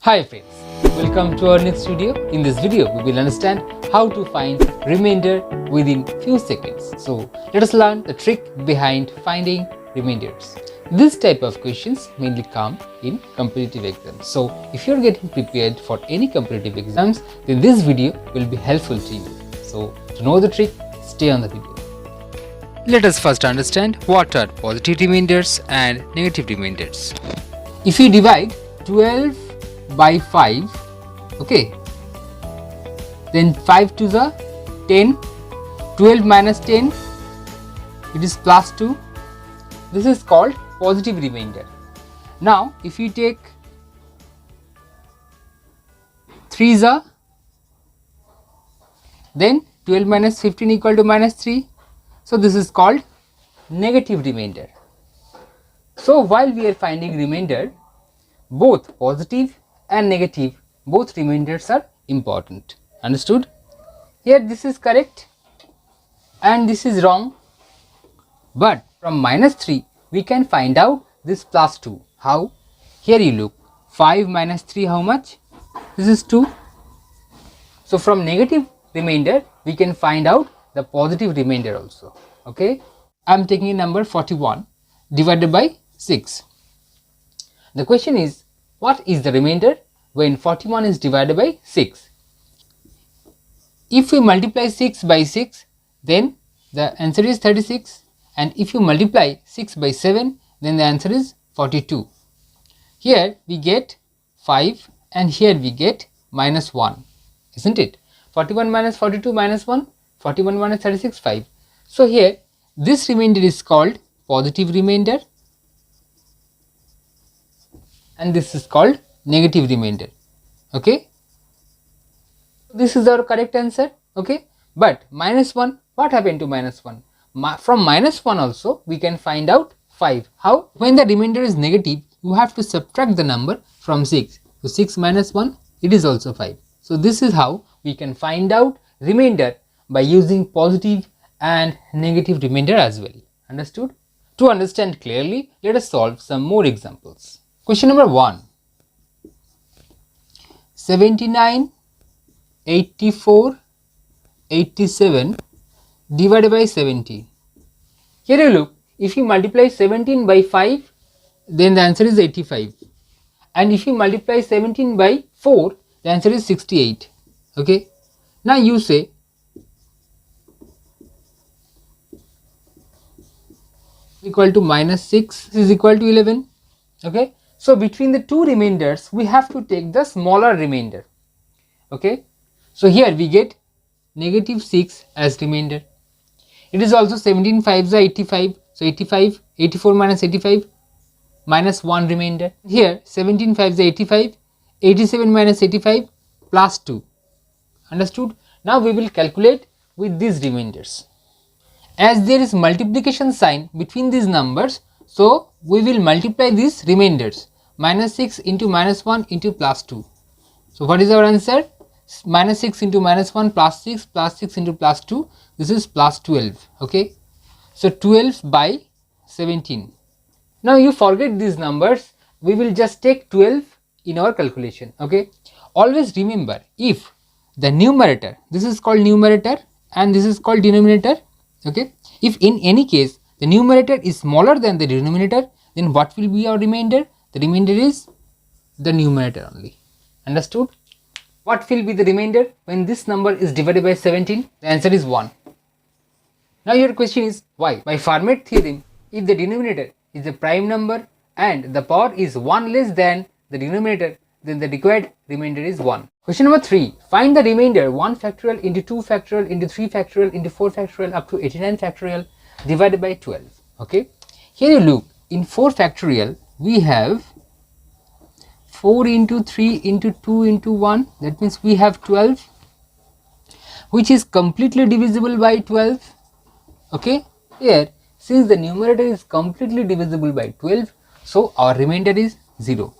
Hi friends, welcome to our next video. In this video, we will understand how to find remainder within few seconds. So let us learn the trick behind finding remainders. This type of questions mainly come in competitive exams. So if you are getting prepared for any competitive exams, then this video will be helpful to you. So to know the trick, stay on the video. Let us first understand what are positive remainders and negative remainders. If you divide 12 by 5, okay, then 5 to the 10, 12 minus 10, it is plus 2. This is called positive remainder. Now if you take 3 the, then 12 minus 15 equal to minus 3. So this is called negative remainder. So while we are finding remainder, both positive and negative, both remainders are important. Understood? Here this is correct and this is wrong, but from minus 3 we can find out this plus 2. How? Here you look, 5 minus 3 how much? This is 2. So from negative remainder we can find out the positive remainder also. Okay, I am taking a number 41 divided by 6. The question is, what is the remainder when 41 is divided by 6? If we multiply 6 by 6, then the answer is 36, and if you multiply 6 by 7, then the answer is 42. Here we get 5 and here we get minus 1, isn't it? 41 minus 42 minus 1, 41 minus 36, 5. So here this remainder is called positive remainder and this is called negative remainder. Okay, this is our correct answer. Okay, but minus 1, what happened to minus 1? From minus 1 also we can find out 5. How? When the remainder is negative, you have to subtract the number from 6. So 6 minus 1, it is also 5. So this is how we can find out remainder by using positive and negative remainder as well. Understood? To understand clearly, let us solve some more examples. Question number 1. 79, 84, 87 divided by 17. Here you look, if you multiply 17 by 5, then the answer is 85. And if you multiply 17 by 4, the answer is 68. Okay. Now you say, equal to minus 6 is equal to 11. Okay. So between the two remainders, we have to take the smaller remainder. Okay. So here we get negative 6 as remainder. It is also 17 5s are 85. So 85, 84 minus 85, minus 1 remainder. Here 17 5s are 85, 87 minus 85 plus 2. Understood? Now we will calculate with these remainders. As there is multiplication sign between these numbers, so we will multiply these remainders. Minus 6 into minus 1 into plus 2. So what is our answer? Minus 6 into minus 1 plus 6 into plus 2. This is plus 12. Okay. So 12 by 17. Now you forget these numbers. We will just take 12 in our calculation. Okay. Always remember, if the numerator, this is called numerator and this is called denominator. Okay. If in any case the numerator is smaller than the denominator, then what will be our remainder? The remainder is the numerator only. Understood? What will be the remainder when this number is divided by 17? The answer is 1. Now your question is why? By Fermat theorem, if the denominator is a prime number and the power is 1 less than the denominator, then the required remainder is 1. Question number 3. Find the remainder 1 factorial into 2 factorial into 3 factorial into 4 factorial up to 89 factorial divided by 12. Okay. Here you look, in 4 factorial we have 4 into 3 into 2 into 1, that means we have 12, which is completely divisible by 12. Okay. Here since the numerator is completely divisible by 12, so our remainder is 0.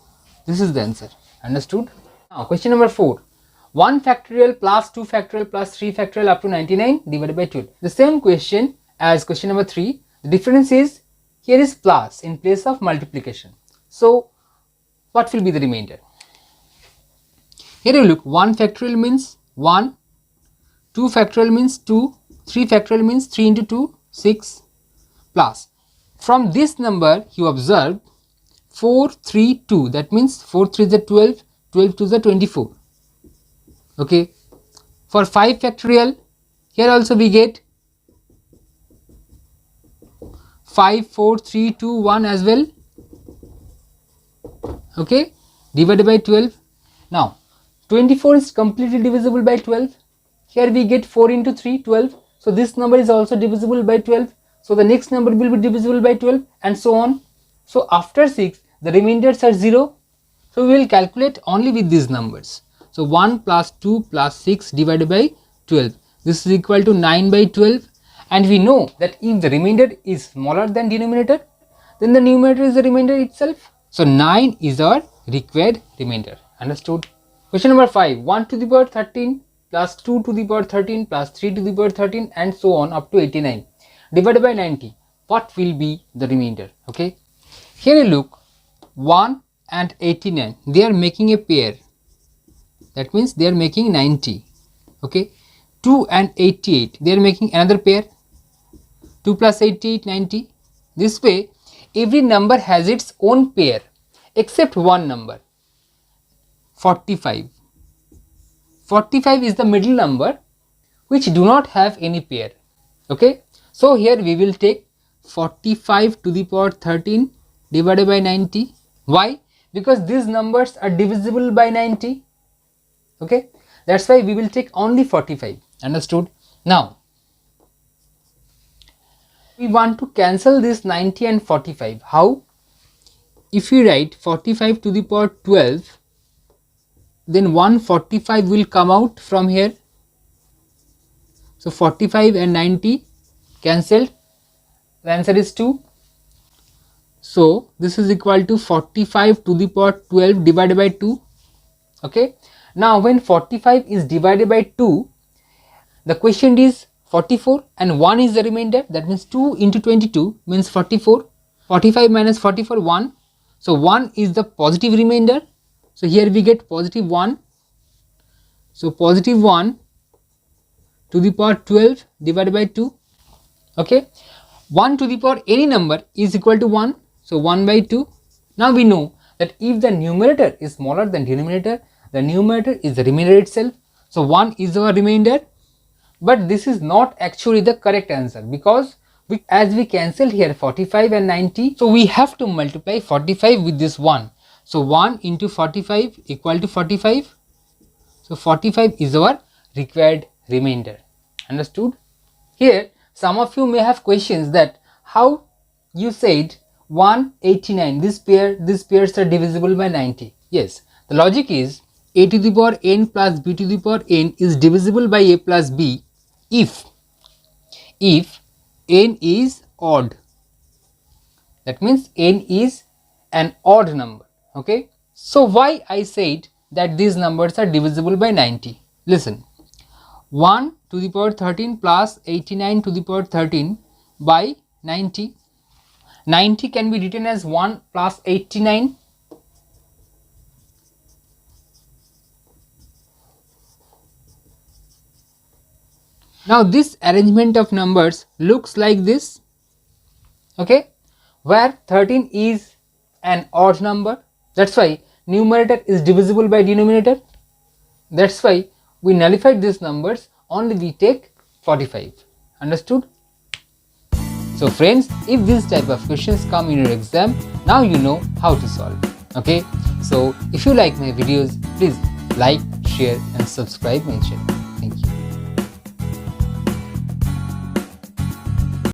This is the answer. Understood? Now question number 4. 1 factorial plus 2 factorial plus 3 factorial up to 99 divided by 12. The same question as question number 3. The difference is here is plus in place of multiplication. So what will be the remainder? Here you look, 1 factorial means 1, 2 factorial means 2, 3 factorial means 3 into 2, 6, plus. From this number you observe 4, 3, 2, that means 4 3 is 12, 12 2 is 24. Okay. For 5 factorial, here also we get 5, 4, 3, 2, 1 as well. Okay, divided by 12. Now 24 is completely divisible by 12. Here we get 4 into 3, 12. So this number is also divisible by 12. So the next number will be divisible by 12, and so on. So after 6, the remainders are 0. So we will calculate only with these numbers. So 1 plus 2 plus 6 divided by 12. This is equal to 9 by 12. And we know that if the remainder is smaller than denominator, then the numerator is the remainder itself. So 9 is our required remainder. Understood? Question number 5. 1 to the power 13 plus 2 to the power 13 plus 3 to the power 13 and so on up to 89 divided by 90. What will be the remainder? Okay. Here you look, 1 and 89. They are making a pair. That means they are making 90. Okay. 2 and 88. They are making another pair. 2 plus 88, 90. This way, every number has its own pair except one number, 45. 45 is the middle number which do not have any pair. Okay. So here we will take 45 to the power 13 divided by 90. Why? Because these numbers are divisible by 90. Okay. That's why we will take only 45. Understood? Now we want to cancel this 90 and 45. How? If we write 45 to the power 12, then 145 will come out from here. So 45 and 90 cancelled. The answer is 2. So this is equal to 45 to the power 12 divided by 2. Okay. Now when 45 is divided by 2, the quotient is 44 and 1 is the remainder. That means 2 into 22 means 44. 45 minus 44, 1. So 1 is the positive remainder. So here we get positive 1. So positive 1 to the power 12 divided by 2. Okay. 1 to the power any number is equal to 1. So 1 by 2. Now we know that if the numerator is smaller than denominator, the numerator is the remainder itself. So 1 is our remainder. But this is not actually the correct answer, because as we cancelled here 45 and 90, so we have to multiply 45 with this 1. So 1 into 45 equal to 45. So 45 is our required remainder. Understood? Here some of you may have questions that how you said 189, these pairs are divisible by 90. Yes, the logic is a to the power n plus b to the power n is divisible by a plus b if n is odd. That means n is an odd number. Okay. So why I said that these numbers are divisible by 90? Listen, 1 to the power 13 plus 89 to the power 13 by 90. 90 can be written as 1 plus 89. Now this arrangement of numbers looks like this. Okay, where 13 is an odd number. That's why numerator is divisible by denominator. That's why we nullified these numbers, only we take 45. Understood? So friends, if this type of questions come in your exam, now you know how to solve. Okay, so if you like my videos, please like, share and subscribe my channel.